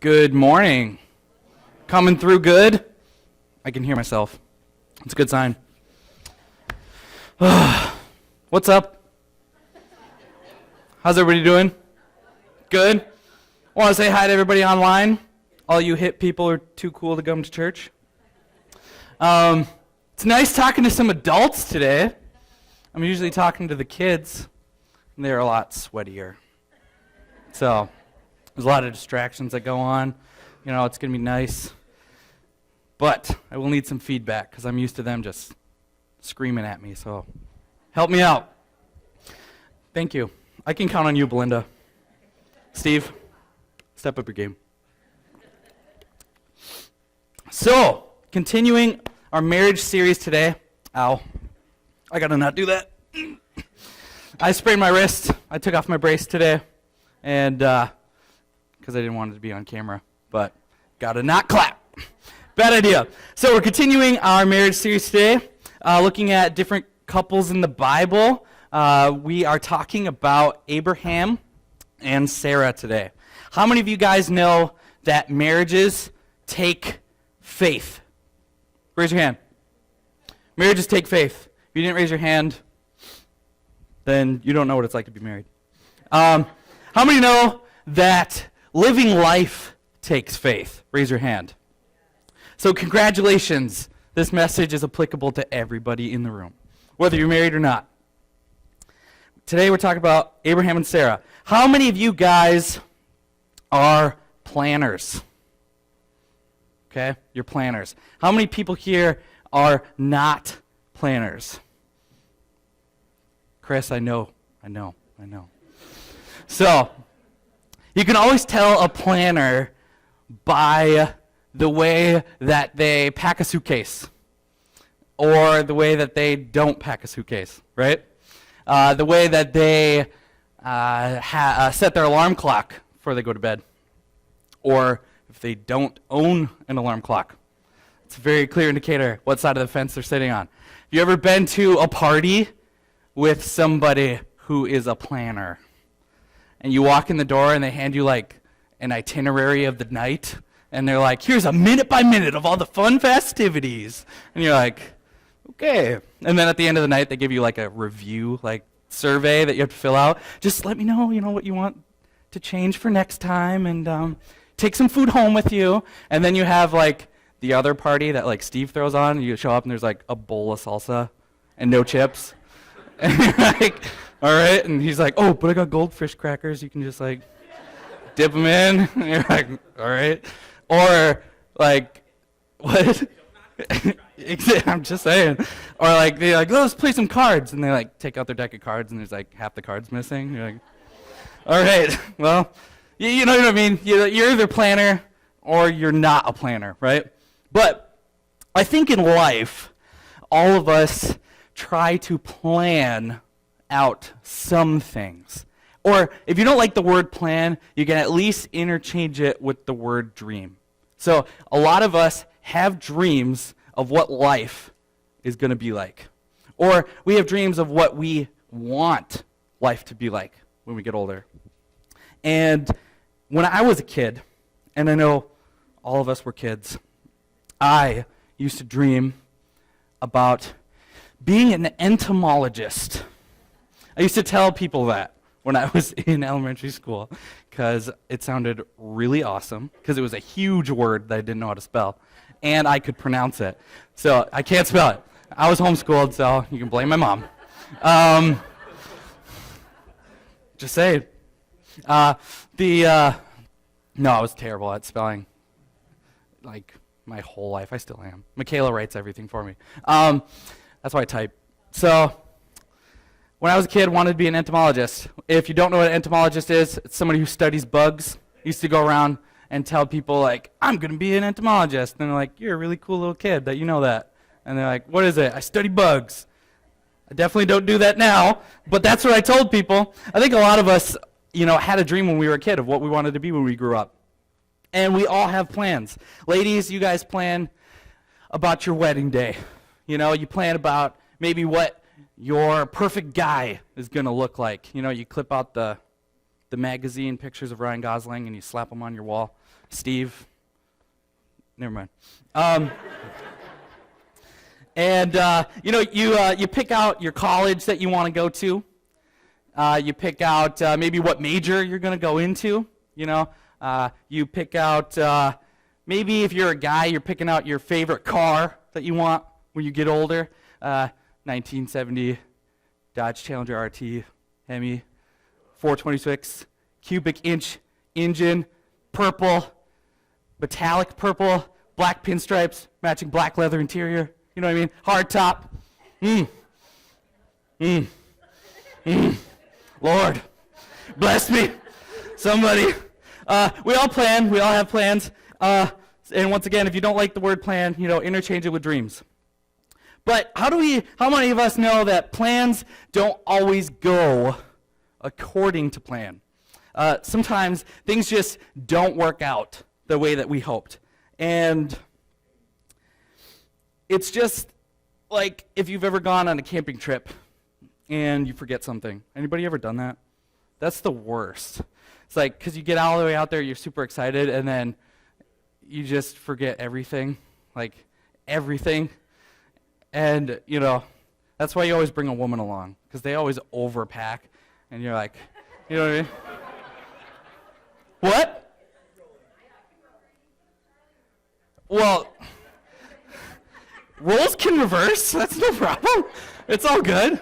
Good morning. Coming through good? I can hear myself. It's a good sign. What's up? How's everybody doing? Good? I want to say hi to everybody online. All you hip people are too cool to come to church. It's nice talking to some adults today. I'm usually talking to the kids, and they're a lot sweatier. So, there's a lot of distractions that go on. You know, it's going to be nice. But I will need some feedback because I'm used to them just screaming at me. So, help me out. Thank you. I can count on you, Belinda. Steve, step up your game. So, continuing our marriage series today. Ow. I got to not do that. I sprained my wrist. I took off my brace today. And, because I didn't want it to be on camera. But, got to not clap. Bad idea. So, we're continuing our marriage series today, looking at different couples in the Bible. We are talking about Abraham and Sarah today. How many of you guys know that marriages take faith? Raise your hand. Marriages take faith. If you didn't raise your hand, then you don't know what it's like to be married. How many know that living life takes faith? Raise your hand. So congratulations. This message is applicable to everybody in the room, whether you're married or not. Today we're talking about Abraham and Sarah. How many of you guys are planners? Okay, you're planners. How many people here are not planners? Chris, I know. So, you can always tell a planner by the way that they pack a suitcase or the way that they don't pack a suitcase, right? The way that they set their alarm clock before they go to bed, or if they don't own an alarm clock. It's a very clear indicator what side of the fence they're sitting on. Have you ever been to a party with somebody who is a planner? And you walk in the door and they hand you like an itinerary of the night, and they're like, here's a minute by minute of all the fun festivities. And you're like, okay. And then at the end of the night, they give you like a review, like survey that you have to fill out. Just let me know, what you want to change for next time, and take some food home with you. And then you have like the other party that like Steve throws on, and you show up and there's like a bowl of salsa and no chips. And you're like, all right. And he's like, oh, but I got goldfish crackers. You can just like dip them in. And you're like, all right. Or like, what? I'm just saying. Or like, they're like, let's play some cards. And they like take out their deck of cards and there's like half the cards missing. You're like, all right, well, you know what I mean? You're either a planner or you're not a planner, right? But I think in life, all of us try to plan out some things. Or if you don't like the word plan, you can at least interchange it with the word dream. So a lot of us have dreams of what life is going to be like. Or we have dreams of what we want life to be like when we get older. And when I was a kid, and I know all of us were kids, I used to dream about being an entomologist. I used to tell people that when I was in elementary school because it sounded really awesome, because it was a huge word that I didn't know how to spell, and I could pronounce it. So I can't spell it. I was homeschooled, so you can blame my mom. Just saying. No, I was terrible at spelling, like my whole life. I still am. Michaela writes everything for me. That's why I type. So, when I was a kid, I wanted to be an entomologist. If you don't know what an entomologist is, it's somebody who studies bugs. I used to go around and tell people, like, I'm going to be an entomologist. And they're like, you're a really cool little kid that you know that. And they're like, what is it? I study bugs. I definitely don't do that now, but that's what I told people. I think a lot of us, had a dream when we were a kid of what we wanted to be when we grew up. And we all have plans. Ladies, you guys plan about your wedding day. You plan about maybe what your perfect guy is going to look like. You clip out the the magazine pictures of Ryan Gosling and you slap them on your wall. Steve. Never mind. And you pick out your college that you want to go to. You pick out maybe what major you're going to go into. You pick out maybe if you're a guy, you're picking out your favorite car that you want when you get older. 1970 Dodge Challenger RT Hemi, 426 cubic inch engine, purple, metallic purple, black pinstripes, matching black leather interior. You know what I mean? Hard top. Lord, bless me. Somebody. We all plan. We all have plans. And once again, if you don't like the word plan, interchange it with dreams. But how many of us know that plans don't always go according to plan? Sometimes things just don't work out the way that we hoped. And it's just like if you've ever gone on a camping trip and you forget something. Anybody ever done that? That's the worst. It's like, because you get all the way out there, you're super excited, and then you just forget everything, like everything. And, that's why you always bring a woman along, because they always overpack, and you're like, you know what I mean? What? Well, roles can reverse. That's no problem. It's all good.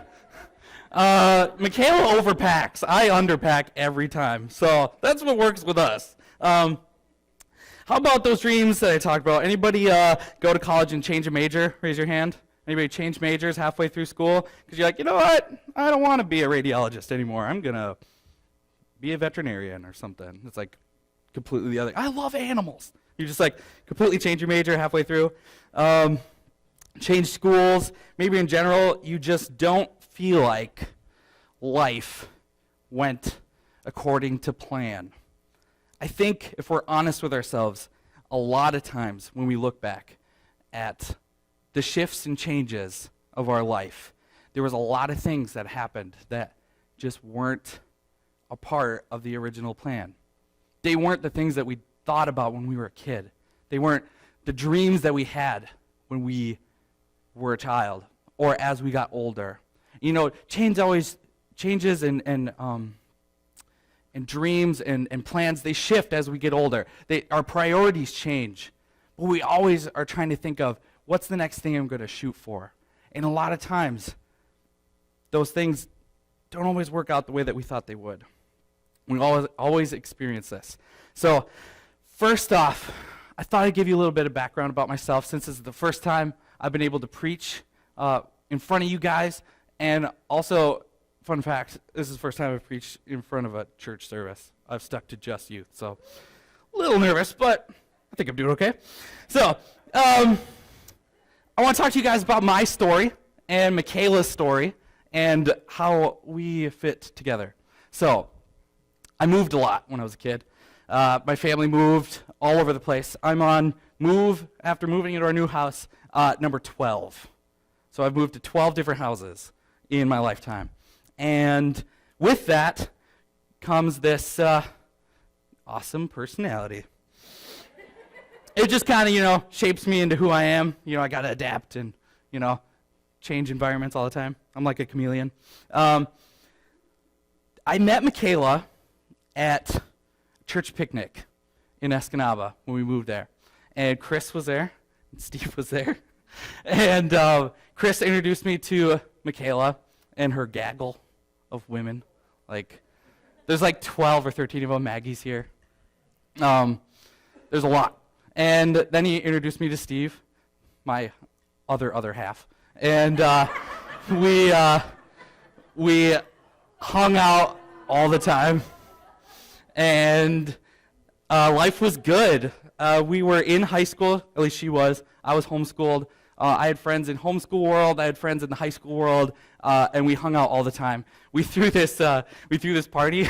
Michaela overpacks. I underpack every time. So that's what works with us. How about those dreams that I talked about? Anybody go to college and change a major? Raise your hand. Anybody change majors halfway through school? Because you're like, you know what? I don't want to be a radiologist anymore. I'm going to be a veterinarian or something. It's like completely the other. I love animals. You just like completely change your major halfway through. Change schools. Maybe in general, you just don't feel like life went according to plan. I think if we're honest with ourselves, a lot of times when we look back at the shifts and changes of our life, there was a lot of things that happened that just weren't a part of the original plan. They weren't the things that we thought about when we were a kid. They weren't the dreams that we had when we were a child or as we got older. Changes and dreams and plans, they shift as we get older. Our priorities change. But we always are trying to think of, what's the next thing I'm going to shoot for? And a lot of times, those things don't always work out the way that we thought they would. We always experience this. So, first off, I thought I'd give you a little bit of background about myself, since this is the first time I've been able to preach in front of you guys. And also, fun fact, this is the first time I've preached in front of a church service. I've stuck to just youth, so a little nervous, but I think I'm doing okay. So, I want to talk to you guys about my story and Michaela's story and how we fit together. So, I moved a lot when I was a kid. My family moved all over the place. I'm on move after moving into our new house, number 12. So I've moved to 12 different houses in my lifetime. And with that comes this awesome personality. It just kind of, shapes me into who I am. I got to adapt and, change environments all the time. I'm like a chameleon. I met Michaela at church picnic in Escanaba when we moved there. And Chris was there, and Steve was there. And Chris introduced me to Michaela and her gaggle of women. There's 12 or 13 of them. Maggie's here. There's a lot. And then he introduced me to Steve, my other half. And we hung out all the time. And life was good. We were in high school, at least she was. I was homeschooled. I had friends in homeschool world. I had friends in the high school world, and we hung out all the time. We threw this party,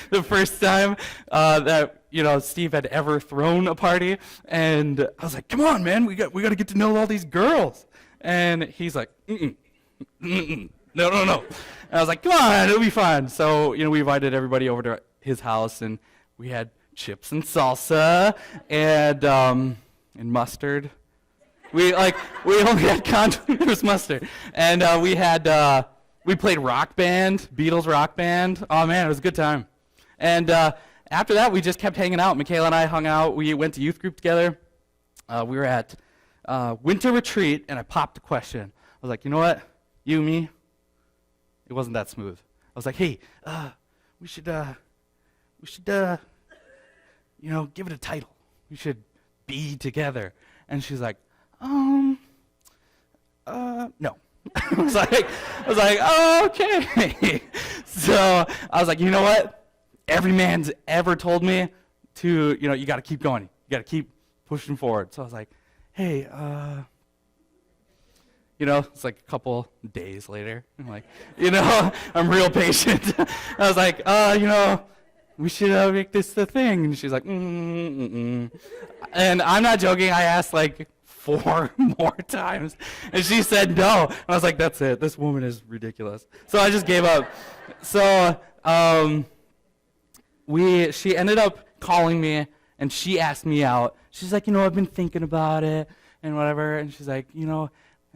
the first time that Steve had ever thrown a party, and I was like, "Come on, man, we got to get to know all these girls." And he's like, No, no, no. And I was like, come on, it'll be fun. So, we invited everybody over to his house, and we had chips and salsa and mustard. We only had there was mustard. And we played Rock Band, Beatles Rock Band. Oh man, it was a good time. And after that, we just kept hanging out. Michaela and I hung out. We went to youth group together. We were at winter retreat, and I popped a question. I was like, you know what? You, me? It wasn't that smooth. I was like, hey, we should give it a title. We should be together. And she's like, no. I was like, oh, okay. So I was like, you know what? Every man's ever told me to, you got to keep going. You got to keep pushing forward. So I was like, hey, it's like a couple days later. I'm like, I'm real patient. I was like, we should make this the thing. And she's like, And I'm not joking. I asked like 4 more times. And she said no. And I was like, that's it. This woman is ridiculous. So I just gave up. So she ended up calling me, and she asked me out. She's like, I've been thinking about it and whatever. And she's like,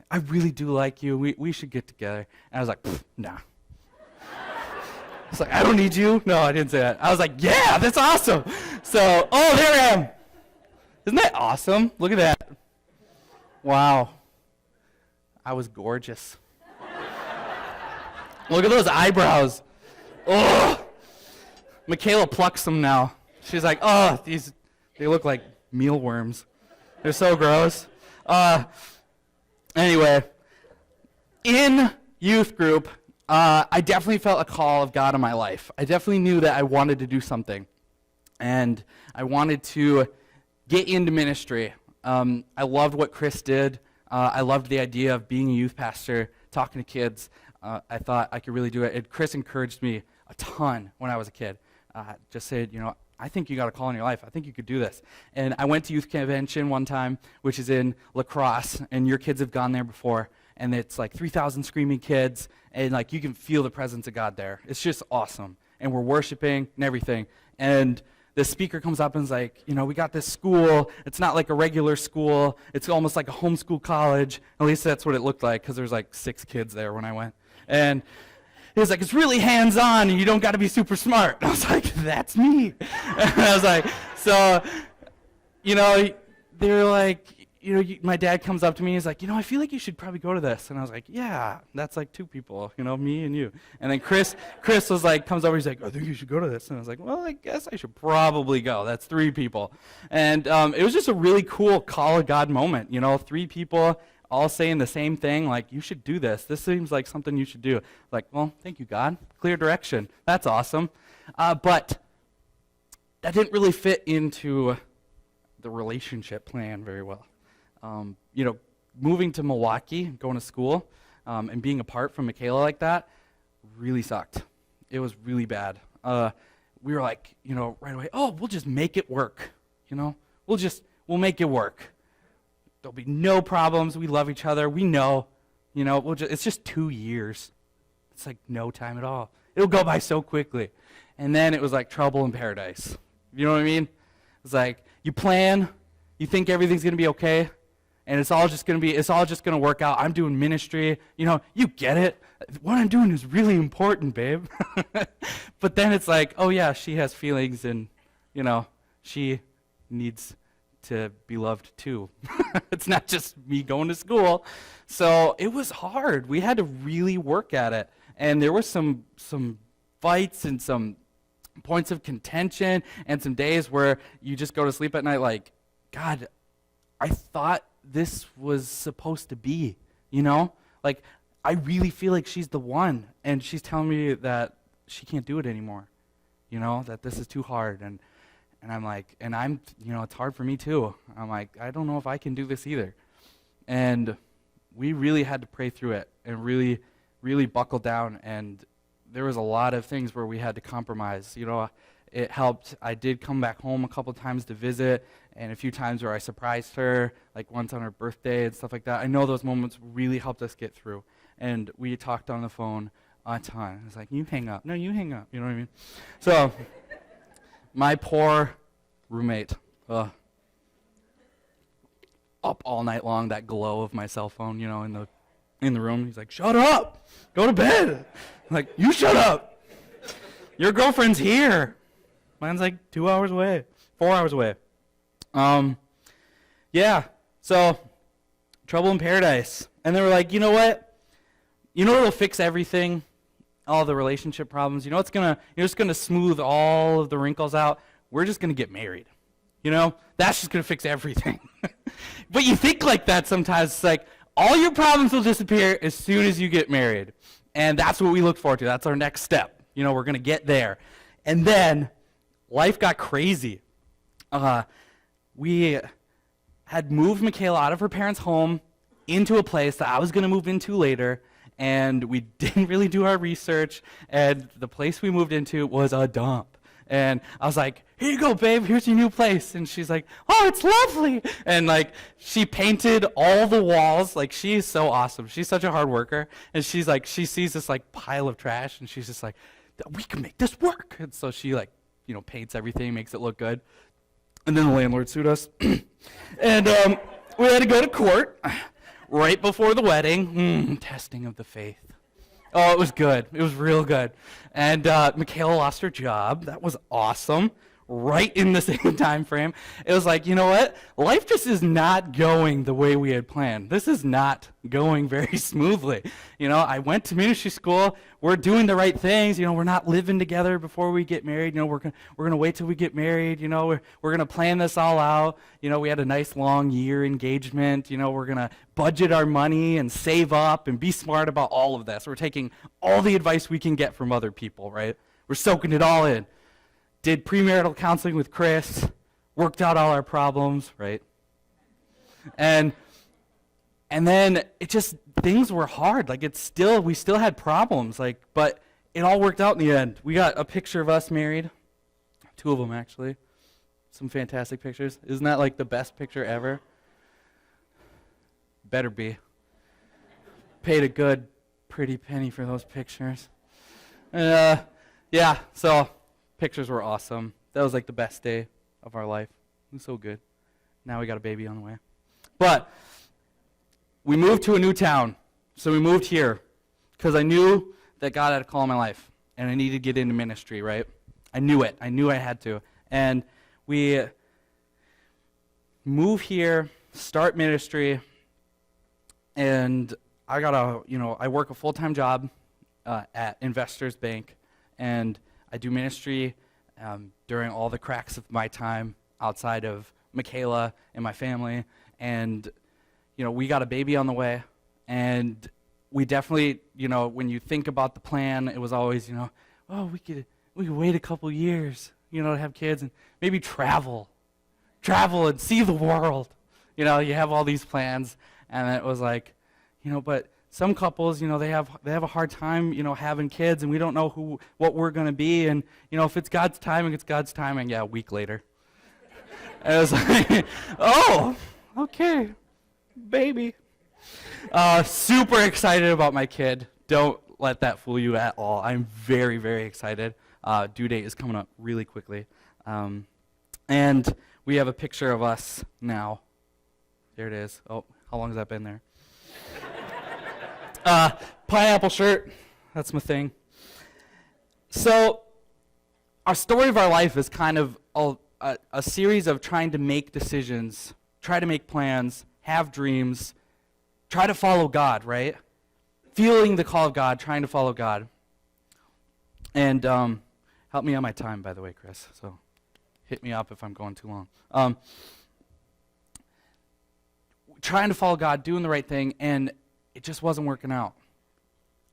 I really do like you. We should get together. And I was like, nah. I was like, I don't need you. No, I didn't say that. I was like, yeah, that's awesome. So, there I am. Isn't that awesome? Look at that. Wow. I was gorgeous. Look at those eyebrows. Oh. Michaela plucks them now. She's like, they look like mealworms. They're so gross. Anyway, in youth group, I definitely felt a call of God in my life. I definitely knew that I wanted to do something, and I wanted to get into ministry. I loved what Chris did. I loved the idea of being a youth pastor, talking to kids. I thought I could really do it. And Chris encouraged me a ton when I was a kid. Just said, I think you got a call in your life. I think you could do this. And I went to youth convention one time, which is in La Crosse, and your kids have gone there before. And it's like 3,000 screaming kids, and like you can feel the presence of God there. It's just awesome. And we're worshiping and everything. And the speaker comes up and is like, we got this school. It's not like a regular school. It's almost like a homeschool college. At least that's what it looked like, because there's like 6 kids there when I went. And he was like, it's really hands-on, and you don't got to be super smart. And I was like, that's me. And I was like, so, they were like, my dad comes up to me, he's like, I feel like you should probably go to this. And I was like, yeah, that's like 2 people, me and you. And then Chris was like, comes over, he's like, I think you should go to this. And I was like, well, I guess I should probably go. That's 3 people. And it was just a really cool call of God moment, 3 people all saying the same thing, like, you should do this. This seems like something you should do. Like, well, thank you, God. Clear direction. That's awesome. But that didn't really fit into the relationship plan very well. Moving to Milwaukee, going to school, and being apart from Michaela like that really sucked. It was really bad. We were like, right away, we'll just make it work. We'll make it work. There'll be no problems. We love each other. We know, it's just 2 years. It's like no time at all. It'll go by so quickly. And then it was like trouble in paradise. You know what I mean? It's like you plan, you think everything's going to be okay, and it's all just going to work out. I'm doing ministry. You get it. What I'm doing is really important, babe. But then it's like, oh yeah, she has feelings, and she needs to be loved too. It's not just me going to school. So it was hard. We had to really work at it. And there were some fights and some points of contention and some days where you just go to sleep at night like, God, I thought this was supposed to be, Like, I really feel like she's the one. And she's telling me that she can't do it anymore, that this is too hard. And I'm like, it's hard for me too. I'm like, I don't know if I can do this either. And we really had to pray through it and really, really buckle down. And there was a lot of things where we had to compromise. It helped. I did come back home a couple times to visit, and a few times where I surprised her, like once on her birthday and stuff like that. I know those moments really helped us get through. and we talked on the phone a ton. I was like, you hang up. No, you hang up. You know what I mean? So, my poor roommate, up all night long, that glow of my cell phone, in the room. He's like, shut up. Go to bed. I'm like, you shut up. Your girlfriend's here. Mine's like 2 hours away, 4 hours away. Yeah, so Trouble in Paradise. And they were like, you know what? You know what'll fix everything? All the relationship problems. You know what's just gonna smooth all of the wrinkles out? We're just gonna get married. That's just gonna fix everything. But you think like that sometimes. It's like, all your problems will disappear as soon as you get married. And that's what we look forward to. That's our next step. We're gonna get there. And then life got crazy. We had moved Michaela out of her parents' home into a place that I was going to move into later, and we didn't really do our research, and the place we moved into was a dump. And I was like, here you go, babe, here's your new place. And she's like, oh, it's lovely. And she painted all the walls. She is so awesome. She's such a hard worker. And she's like, she sees this pile of trash, and she's just like, we can make this work. And so she paints everything, makes it look good. And then the landlord sued us. And we had to go to court right before the wedding. Testing of the faith. Oh, it was good. It was real good. And Michaela lost her job. That was awesome. Right in the same time frame. It was like, you know what? Life just is not going the way we had planned. This is not going very smoothly. I went to ministry school. We're doing the right things. We're not living together before we get married. We're gonna wait till we get married. We're gonna plan this all out. We had a nice long year engagement. We're gonna budget our money and save up and be smart about all of this. We're taking all the advice we can get from other people, right? We're soaking it all in. Did premarital counseling with Chris, worked out all our problems, right? And then things were hard. We still had problems, but it all worked out in the end. We got a picture of us married, 2 of them actually. Some fantastic pictures. Isn't that the best picture ever? Better be. Paid a good, pretty penny for those pictures. And yeah, so pictures were awesome. That was the best day of our life. It was so good. Now we got a baby on the way. But we moved to a new town. So we moved here because I knew that God had a call in my life and I needed to get into ministry, right? I knew it. I knew I had to. And we move here, start ministry, and I work a full-time job at Investors Bank, and I do ministry during all the cracks of my time outside of Michaela and my family. And, we got a baby on the way. And we definitely, when you think about the plan, it was always, we could wait a couple years, to have kids and maybe travel and see the world. You have all these plans. And it was but some couples, they have a hard time, having kids, and we don't know what we're going to be. And, if it's God's timing, it's God's timing. Yeah, a week later. And it was like, oh, okay, baby. Super excited about my kid. Don't let that fool you at all. I'm very, very excited. Due date is coming up really quickly. And we have a picture of us now. There it is. Oh, how long has that been there? Pineapple shirt, that's my thing. So, our story of our life is kind of a series of trying to make decisions, try to make plans, have dreams, try to follow God, right? Feeling the call of God, trying to follow God. And help me on my time, by the way, Chris. So, hit me up if I'm going too long. Trying to follow God, doing the right thing, and it just wasn't working out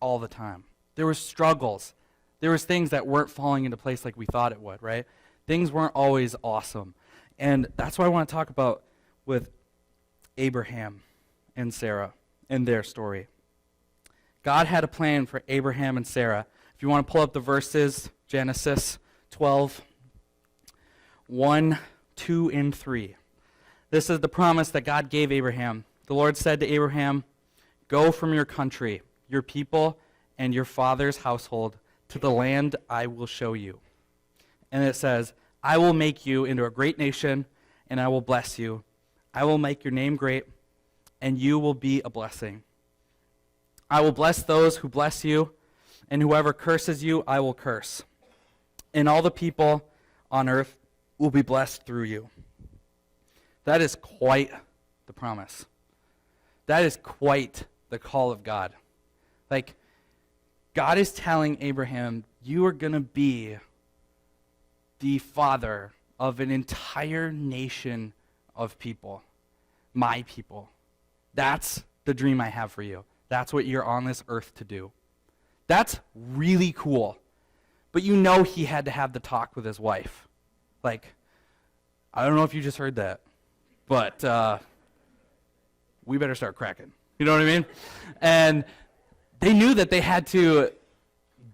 all the time. There were struggles. There was things that weren't falling into place like we thought it would, right? Things weren't always awesome. And that's what I want to talk about with Abraham and Sarah and their story. God had a plan for Abraham and Sarah. If you want to pull up the verses, Genesis 12, 1, 2, and 3. This is the promise that God gave Abraham. The Lord said to Abraham, "Go from your country, your people, and your father's household to the land I will show you. And it says, I will make you into a great nation, and I will bless you. I will make your name great, and you will be a blessing. I will bless those who bless you, and whoever curses you, I will curse. And all the people on earth will be blessed through you. That is quite the promise. That is quite the call of God. Like, God is telling Abraham, you are going to be the father of an entire nation of people, my people. That's the dream I have for you. That's what you're on this earth to do. That's really cool. But you know he had to have the talk with his wife. Like, I don't know if you just heard that, but we better start cracking. You know what I mean? And they knew that they had to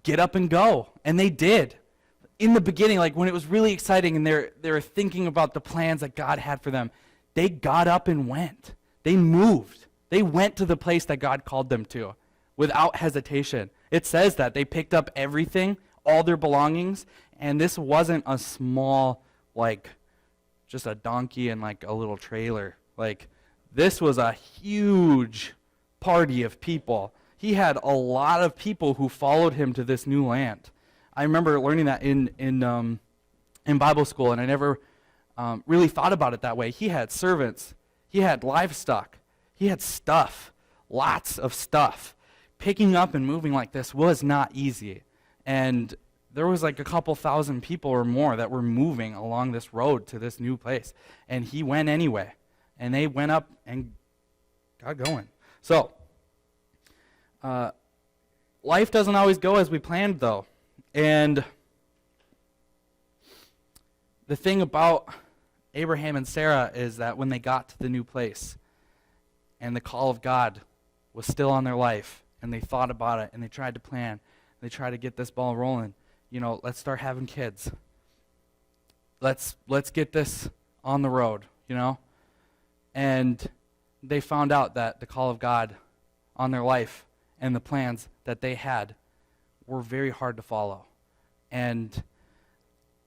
get up and go, and they did. In the beginning, like when it was really exciting and they were thinking about the plans that God had for them, they got up and went. They moved. They went to the place that God called them to without hesitation. It says that they picked up everything, all their belongings, and this wasn't a small, like, just a donkey and like a little trailer. Like, this was a huge party of people. He had a lot of people who followed him to this new land. I remember learning that in Bible school, and I never really thought about it that way. He had servants. He had livestock. He had stuff, lots of stuff. Picking up and moving like this was not easy. And there was like a couple thousand people or more that were moving along this road to this new place. And he went anyway. And they went up and got going. So, life doesn't always go as we planned, though. And the thing about Abraham and Sarah is that when they got to the new place and the call of God was still on their life, and they thought about it, and they tried to plan, they tried to get this ball rolling, you know, let's start having kids. Let's get this on the road, you know? And they found out that the call of God on their life and the plans that they had were very hard to follow. And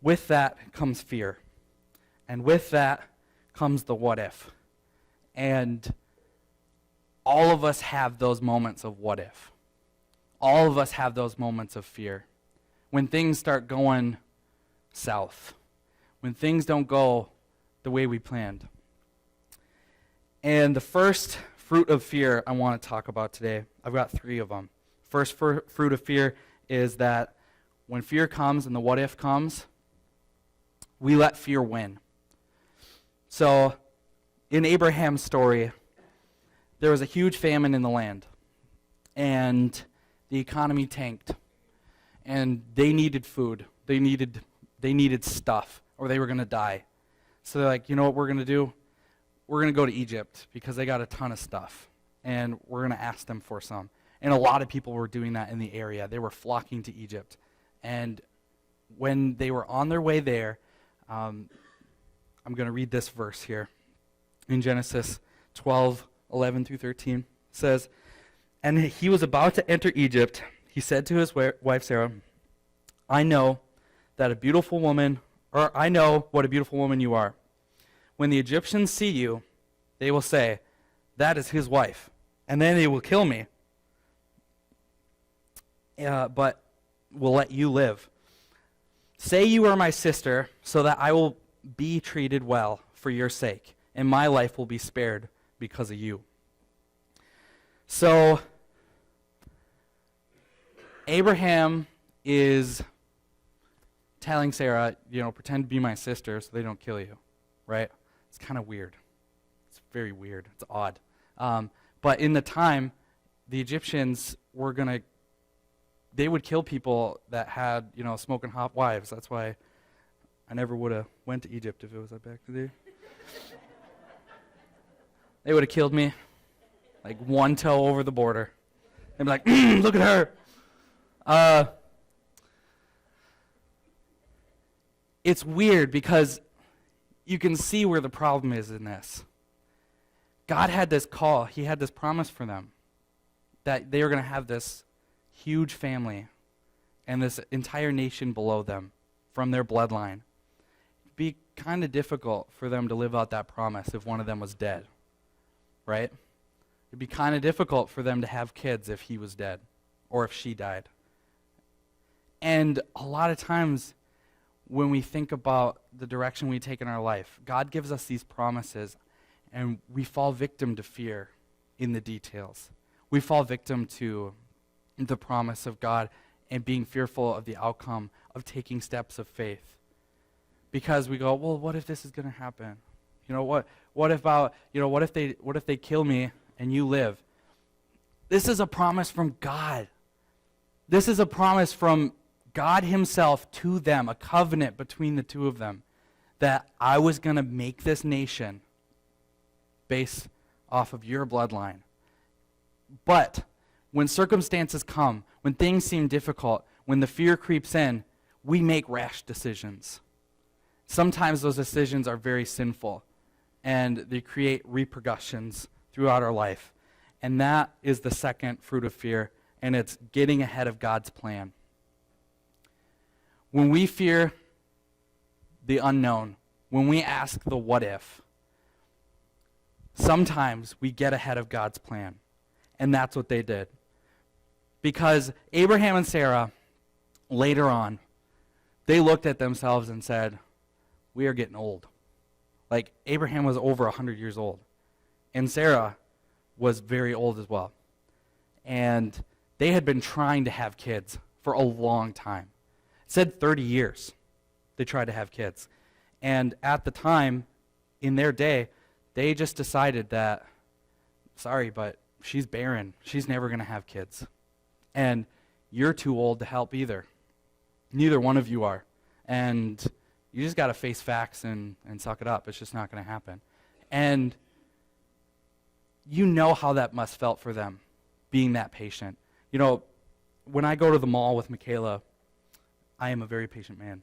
with that comes fear. And with that comes the what if. And all of us have those moments of what if. All of us have those moments of fear. When things start going south. When things don't go the way we planned. And the first fruit of fear I want to talk about today, I've got 3 of them. First fruit of fear is that when fear comes and the what if comes, we let fear win. So, in Abraham's story, there was a huge famine in the land, and the economy tanked, and they needed food. They needed stuff, or they were going to die. So they're like, you know what we're going to do? We're going to go to Egypt because they got a ton of stuff, and we're going to ask them for some. And a lot of people were doing that in the area. They were flocking to Egypt. And when they were on their way there, I'm going to read this verse here. In Genesis 12:11 through 13, it says, and he was about to enter Egypt. He said to his wife Sarah, I know what a beautiful woman you are. When the Egyptians see you, they will say, that is his wife. And then they will kill me. But will let you live. Say you are my sister, so that I will be treated well for your sake, and my life will be spared because of you. So, Abraham is telling Sarah, pretend to be my sister so they don't kill you, right? It's kind of weird. It's very weird. It's odd. But in the time, the Egyptians they would kill people that had, smoking hot wives. That's why I never would have went to Egypt if it was back today. They would have killed me, like one toe over the border. They'd be like, look at her. It's weird because you can see where the problem is in this. God had this call. He had this promise for them that they are going to have this huge family and this entire nation below them from their bloodline. It'd be kind of difficult for them to live out that promise if one of them was dead, right? It'd be kind of difficult for them to have kids if he was dead or if she died. And a lot of times when we think about the direction we take in our life, God gives us these promises and we fall victim to fear in the details. We fall victim to the promise of God and being fearful of the outcome of taking steps of faith. Because we go, well, what if this is going to happen? What if they kill me and you live? This is a promise from God. This is a promise from God himself to them, a covenant between the two of them, that I was going to make this nation based off of your bloodline. But when circumstances come, when things seem difficult, when the fear creeps in, we make rash decisions. Sometimes those decisions are very sinful, and they create repercussions throughout our life. And that is the second fruit of fear, and it's getting ahead of God's plan. When we fear the unknown, when we ask the what if, sometimes we get ahead of God's plan. And that's what they did. Because Abraham and Sarah, later on, they looked at themselves and said, we are getting old. Like, Abraham was over 100 years old. And Sarah was very old as well. And they had been trying to have kids for a long time. It said 30 years they tried to have kids. And at the time, in their day, they just decided that, sorry, but she's barren. She's never going to have kids. And you're too old to help either. Neither one of you are. And you just got to face facts and suck it up. It's just not going to happen. And you know how that must felt for them, being that patient. When I go to the mall with Michaela, I am a very patient man.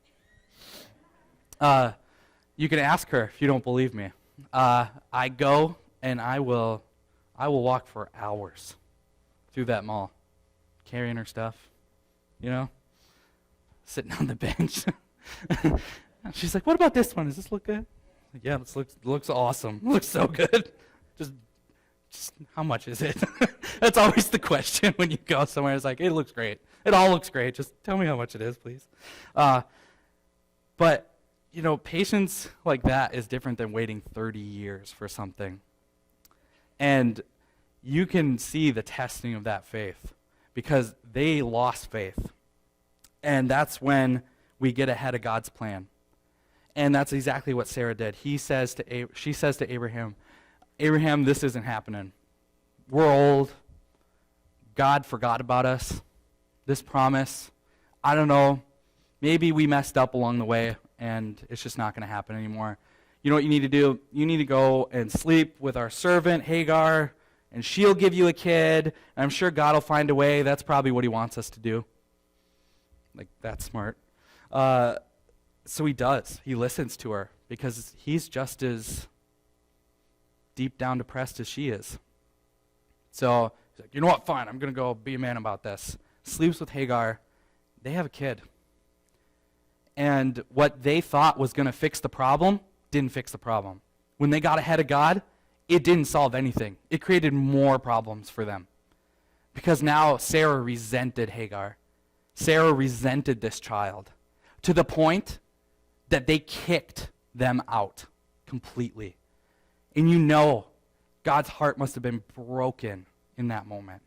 You can ask her if you don't believe me. I go and I will walk for hours through that mall, carrying her stuff, sitting on the bench. She's like, what about this one? Does this look good? Like, yeah, this looks awesome. Looks so good. Just how much is it? That's always the question when you go somewhere. It's like, it looks great. It all looks great. Just tell me how much it is, please. But, patience like that is different than waiting 30 years for something. And you can see the testing of that faith because they lost faith. And that's when we get ahead of God's plan. And that's exactly what Sarah did. She says to Abraham, Abraham, this isn't happening. We're old. God forgot about us. This promise, I don't know, maybe we messed up along the way and it's just not going to happen anymore. You know what you need to do? You need to go and sleep with our servant Hagar, and she'll give you a kid. And I'm sure God will find a way. That's probably what he wants us to do. Like, that's smart. So he does. He listens to her because he's just as deep down depressed as she is. So he's like, you know what, fine, I'm going to go be a man about this. Sleeps with Hagar. They have a kid. And what they thought was going to fix the problem didn't fix the problem. When they got ahead of God, it didn't solve anything. It created more problems for them. Because now Sarah resented Hagar. Sarah resented this child to the point that they kicked them out completely. And God's heart must have been broken in that moment.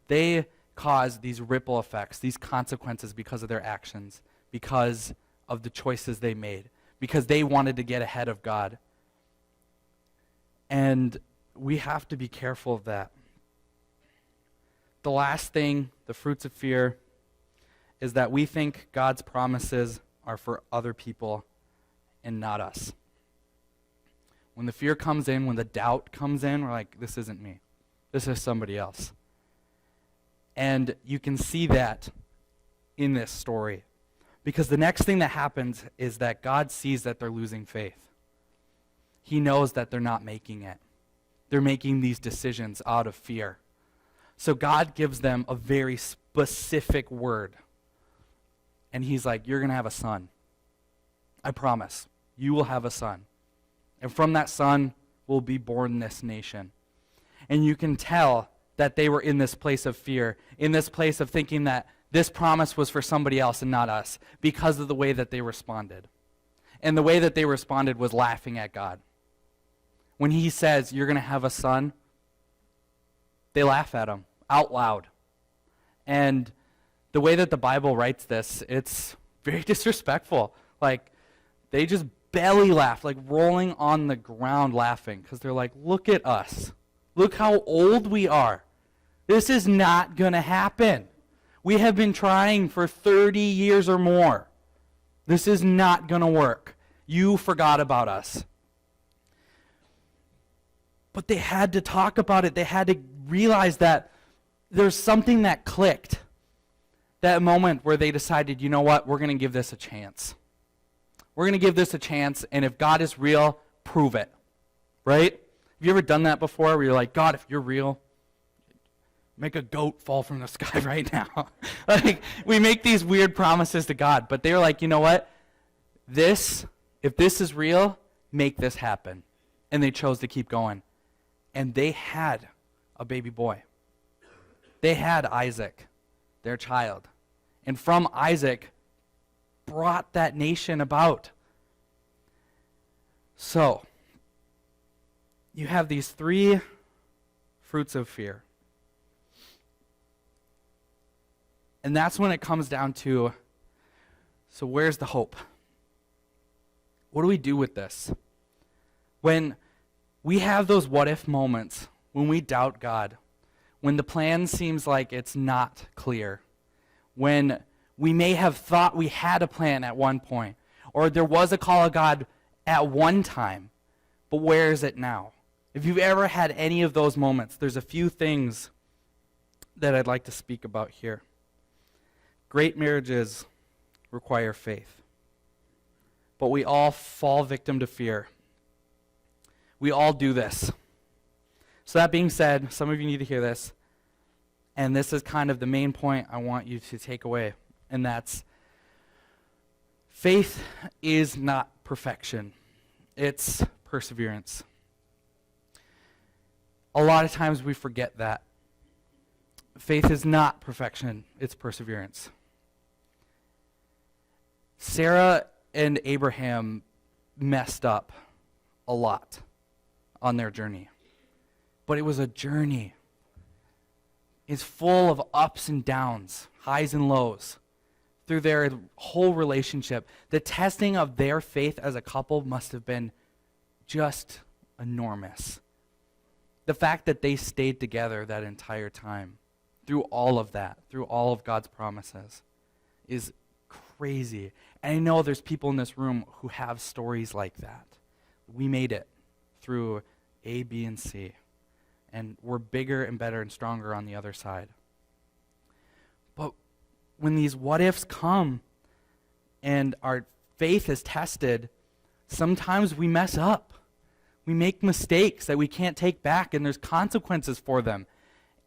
They caused these ripple effects, these consequences because of their actions, because of the choices they made, because they wanted to get ahead of God. And we have to be careful of that. The last thing, the fruits of fear, is that we think God's promises are for other people and not us. When the fear comes in, when the doubt comes in, we're like, this isn't me. This is somebody else. And you can see that in this story. Because the next thing that happens is that God sees that they're losing faith. He knows that they're not making it. They're making these decisions out of fear. So God gives them a very specific word. And he's like, you're going to have a son. I promise. You will have a son. And from that son will be born this nation. And you can tell that they were in this place of fear, in this place of thinking that this promise was for somebody else and not us, because of the way that they responded. And the way that they responded was laughing at God. When he says, you're going to have a son, they laugh at him out loud. And the way that the Bible writes this, it's very disrespectful. Like, they just belly laugh, like rolling on the ground laughing, because they're like, look at us. Look how old we are. This is not going to happen. We have been trying for 30 years or more. This is not going to work. You forgot about us. But they had to talk about it. They had to realize that there's something that clicked. That moment where they decided, you know what, we're going to give this a chance. We're going to give this a chance, and if God is real, prove it. Right? Have you ever done that before where you're like, God, if you're real, make a goat fall from the sky right now. Like, we make these weird promises to God, but they were like, you know what? If this is real, make this happen. And they chose to keep going. And they had a baby boy. They had Isaac, their child. And from Isaac, brought that nation about. So, you have these three fruits of fear. And that's when it comes down to, so where's the hope? What do we do with this? When we have those what-if moments, when we doubt God, when the plan seems like it's not clear, when we may have thought we had a plan at one point, or there was a call of God at one time, but where is it now? If you've ever had any of those moments, there's a few things that I'd like to speak about here. Great marriages require faith, but we all fall victim to fear. We all do this. So that being said, some of you need to hear this, and this is kind of the main point I want you to take away, and that's faith is not perfection. It's perseverance. A lot of times we forget that. Faith is not perfection, it's perseverance. Sarah and Abraham messed up a lot on their journey. But it was a journey. It's full of ups and downs, highs and lows, through their whole relationship. The testing of their faith as a couple must have been just enormous. The fact that they stayed together that entire time, through all of that, through all of God's promises, is crazy. And I know there's people in this room who have stories like that. We made it through A, B, and C. And we're bigger and better and stronger on the other side. But when these what-ifs come and our faith is tested, sometimes we mess up. We make mistakes that we can't take back, and there's consequences for them.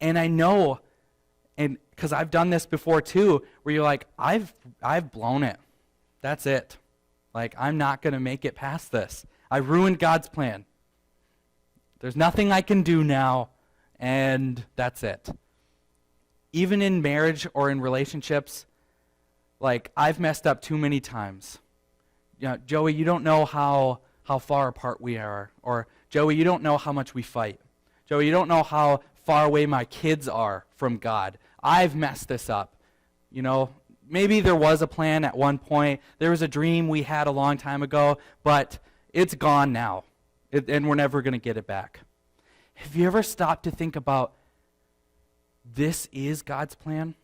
And I know, and because I've done this before too, where you're like, I've blown it. That's it. Like, I'm not going to make it past this. I ruined God's plan. There's nothing I can do now, and that's it. Even in marriage or in relationships, like, I've messed up too many times. You know, Joey, you don't know how far apart we are. Or, Joey, you don't know how much we fight. Joey, you don't know how far away my kids are from God. I've messed this up. You know, maybe there was a plan at one point. There was a dream we had a long time ago, but it's gone now. And we're never going to get it back. Have you ever stopped to think about, this is God's plan?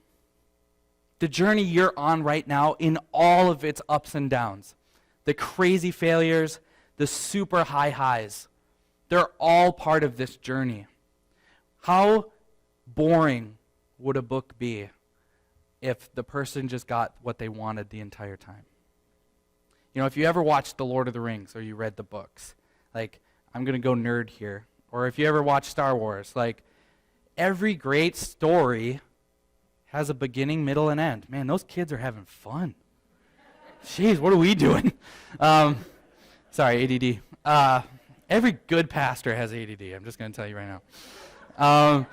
The journey you're on right now, in all of its ups and downs, the crazy failures, the super high highs, they're all part of this journey. How boring would a book be if the person just got what they wanted the entire time? You know, if you ever watched The Lord of the Rings or you read the books, like, I'm going to go nerd here. Or if you ever watch Star Wars, like, every great story has a beginning, middle, and end. Man, those kids are having fun. Jeez, what are we doing? Sorry, ADD. Every good pastor has ADD. I'm just going to tell you right now.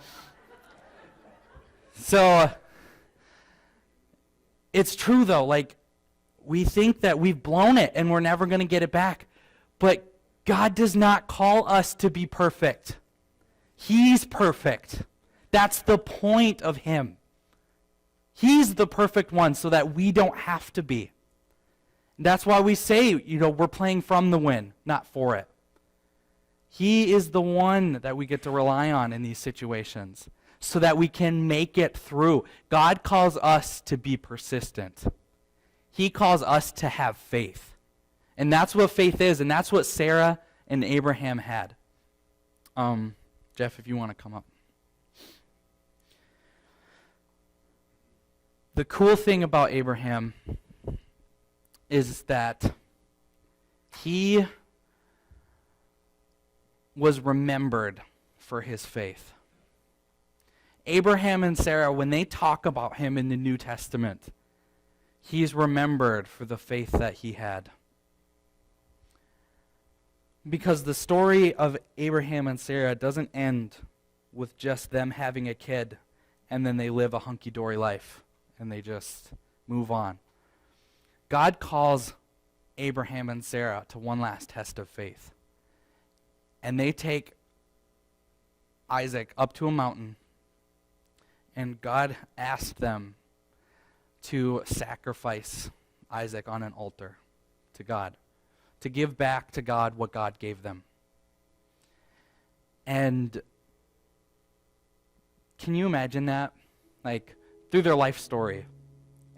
So it's true, though. Like, we think that we've blown it and we're never going to get it back. But God does not call us to be perfect. He's perfect. That's the point of him. He's the perfect one so that we don't have to be. And that's why we say, we're playing from the win, not for it. He is the one that we get to rely on in these situations so that we can make it through. God calls us to be persistent. He calls us to have faith. And that's what faith is, and that's what Sarah and Abraham had. Jeff, if you want to come up. The cool thing about Abraham is that he was remembered for his faith. Abraham and Sarah, when they talk about him in the New Testament, he's remembered for the faith that he had. Because the story of Abraham and Sarah doesn't end with just them having a kid and then they live a hunky-dory life and they just move on. God calls Abraham and Sarah to one last test of faith. And they take Isaac up to a mountain, and God asked them to sacrifice Isaac on an altar to God, to give back to God what God gave them. And can you imagine that? Like, through their life story.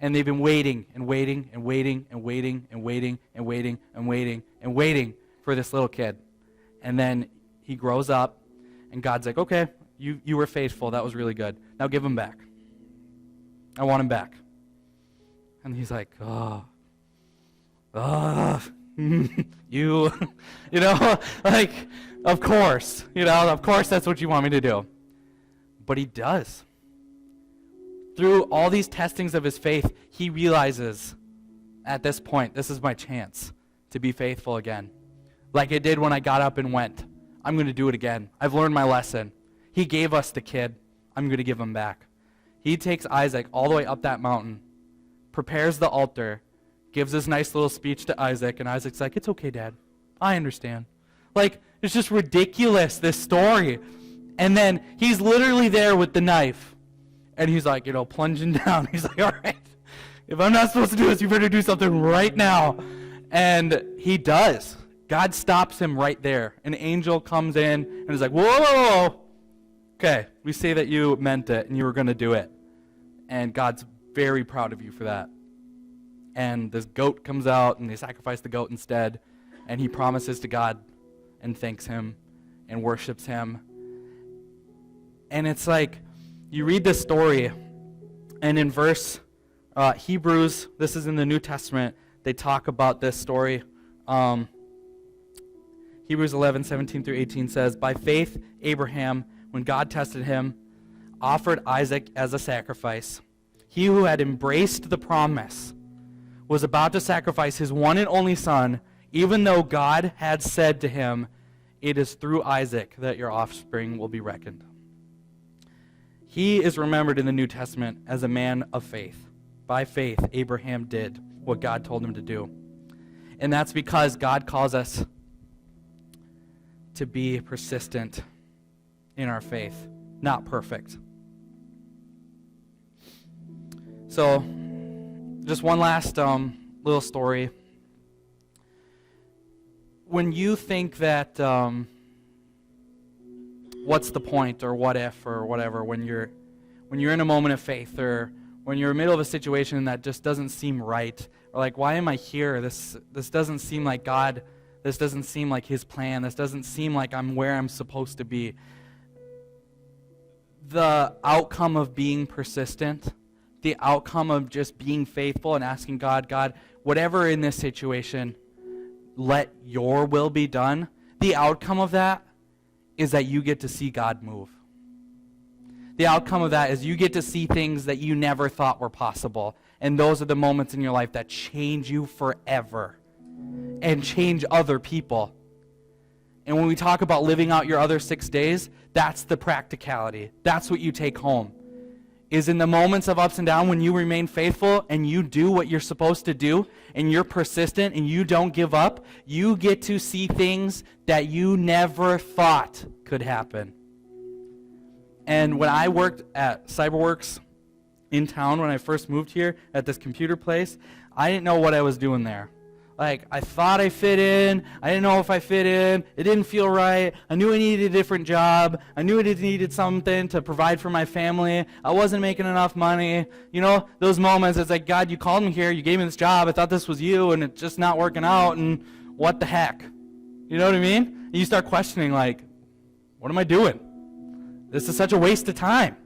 And they've been waiting and waiting and waiting and waiting and waiting and waiting and waiting and waiting for this little kid. And then he grows up, and God's like, okay, you were faithful. That was really good. Now give him back. I want him back. And he's like, you like, of course, of course that's what you want me to do. But he does. Through all these testings of his faith, he realizes, at this point, this is my chance to be faithful again. Like it did when I got up and went. I'm going to do it again. I've learned my lesson. He gave us the kid. I'm going to give him back. He takes Isaac all the way up that mountain, prepares the altar, gives this nice little speech to Isaac, and Isaac's like, it's okay, Dad. I understand. Like, it's just ridiculous, this story. And then he's literally there with the knife. And he's like, plunging down. He's like, all right, if I'm not supposed to do this, you better do something right now. And he does. God stops him right there. An angel comes in and is like, whoa. Okay, we say that you meant it and you were going to do it. And God's very proud of you for that. And this goat comes out and they sacrifice the goat instead. And he promises to God and thanks him and worships him. And it's like, you read this story, and in verse Hebrews, this is in the New Testament, they talk about this story. Hebrews 11:17-18 says, by faith, Abraham, when God tested him, offered Isaac as a sacrifice. He who had embraced the promise was about to sacrifice his one and only son, even though God had said to him, it is through Isaac that your offspring will be reckoned. He is remembered in the New Testament as a man of faith. By faith, Abraham did what God told him to do. And that's because God calls us to be persistent in our faith, not perfect. So, just one last little story. When you think that what's the point or what if or whatever, when you're in a moment of faith or when you're in the middle of a situation that just doesn't seem right, or like, why am I here? This doesn't seem like God. This doesn't seem like his plan. This doesn't seem like I'm where I'm supposed to be. The outcome of being persistent, the outcome of just being faithful and asking God, whatever in this situation, let your will be done. The outcome of that is that you get to see God move. the outcome of that is you get to see things that you never thought were possible. And those are the moments in your life that change you forever and change other people. And when we talk about living out your other 6 days, that's the practicality. That's what you take home. Is in the moments of ups and downs when you remain faithful and you do what you're supposed to do and you're persistent and you don't give up, you get to see things that you never thought could happen. And when I worked at CyberWorks in town, when I first moved here at this computer place, I didn't know what I was doing there. Like, I thought I fit in. I didn't know if I fit in. It didn't feel right. I knew I needed a different job. I knew I needed something to provide for my family. I wasn't making enough money. You know, those moments, it's like, God, you called me here. You gave me this job. I thought this was you, and it's just not working out, and what the heck? You know what I mean? And you start questioning, like, what am I doing? This is such a waste of time.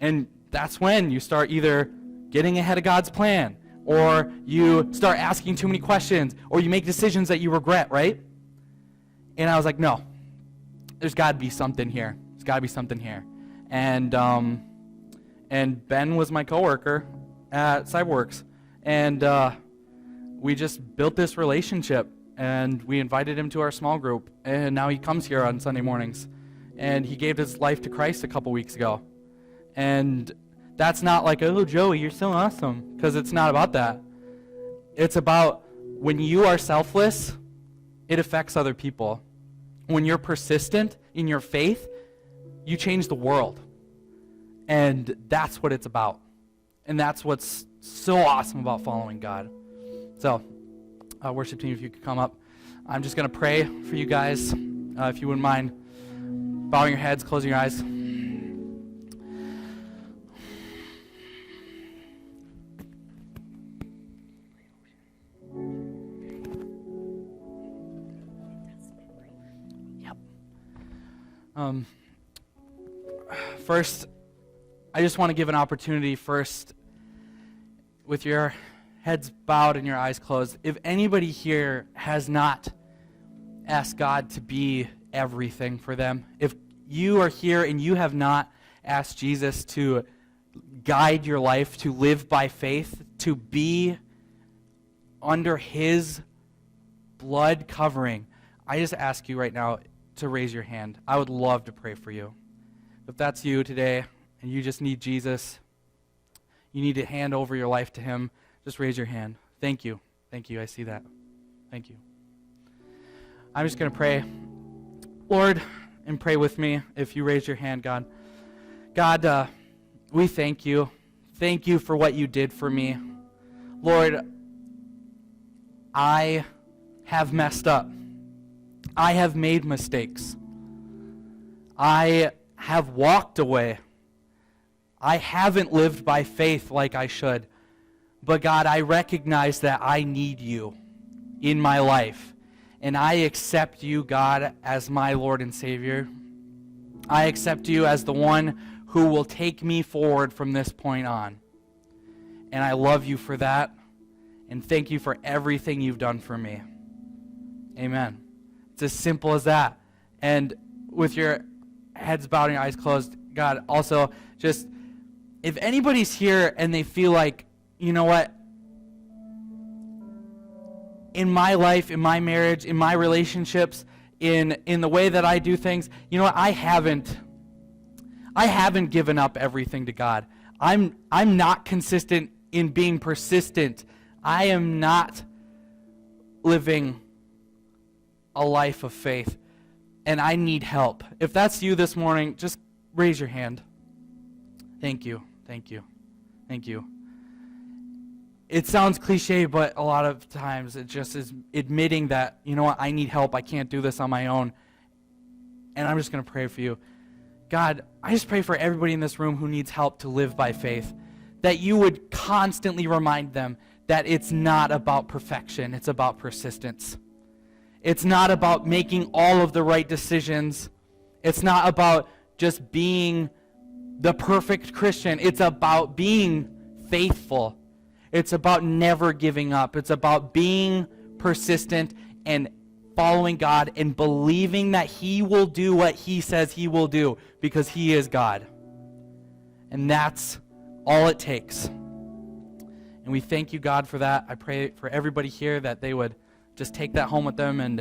And that's when you start either getting ahead of God's plan, or you start asking too many questions, or you make decisions that you regret, right? And I was like, no, there's got to be something here. There's got to be something here. And Ben was my coworker at CyberWorks, and we just built this relationship, and we invited him to our small group, and now he comes here on Sunday mornings, and he gave his life to Christ a couple weeks ago. And that's not like, oh, Joey, you're so awesome, because it's not about that. It's about when you are selfless, it affects other people. When you're persistent in your faith, you change the world. And that's what it's about. And that's what's so awesome about following God. So, worship team, if you could come up. I'm just going to pray for you guys, if you wouldn't mind bowing your heads, closing your eyes. First, I just want to give an opportunity first, with your heads bowed and your eyes closed. If anybody here has not asked God to be everything for them, if you are here and you have not asked Jesus to guide your life, to live by faith, to be under his blood covering, I just ask you right now to raise your hand. I would love to pray for you. If that's you today and you just need Jesus, you need to hand over your life to him, just raise your hand. Thank you. Thank you. I see that. Thank you. I'm just going to pray. Lord, and pray with me if you raise your hand, God. God, we thank you. Thank you for what you did for me. Lord, I have messed up. I have made mistakes. I have walked away. I haven't lived by faith like I should. But God, I recognize that I need you in my life. And I accept you, God, as my Lord and Savior. I accept you as the one who will take me forward from this point on. And I love you for that. And thank you for everything you've done for me. Amen. It's as simple as that. And with your heads bowed and your eyes closed, God, also just, if anybody's here and they feel like, you know what, in my life, in my marriage, in my relationships, in the way that I do things, you know what, I haven't given up everything to God. I'm not consistent in being persistent. I am not living a life of faith, and I need help. If that's you this morning, just raise your hand. Thank you. Thank you. Thank you. It sounds cliche, but a lot of times it just is admitting that, you know what, I need help. I can't do this on my own. And I'm just going to pray for you. God, I just pray for everybody in this room who needs help to live by faith, that you would constantly remind them that it's not about perfection. It's about persistence. It's not about making all of the right decisions. It's not about just being the perfect Christian. It's about being faithful. It's about never giving up. It's about being persistent and following God and believing that he will do what he says he will do because he is God. And that's all it takes. And we thank you, God, for that. I pray for everybody here that they would just take that home with them and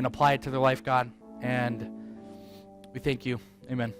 apply it to their life, God. And we thank you. Amen.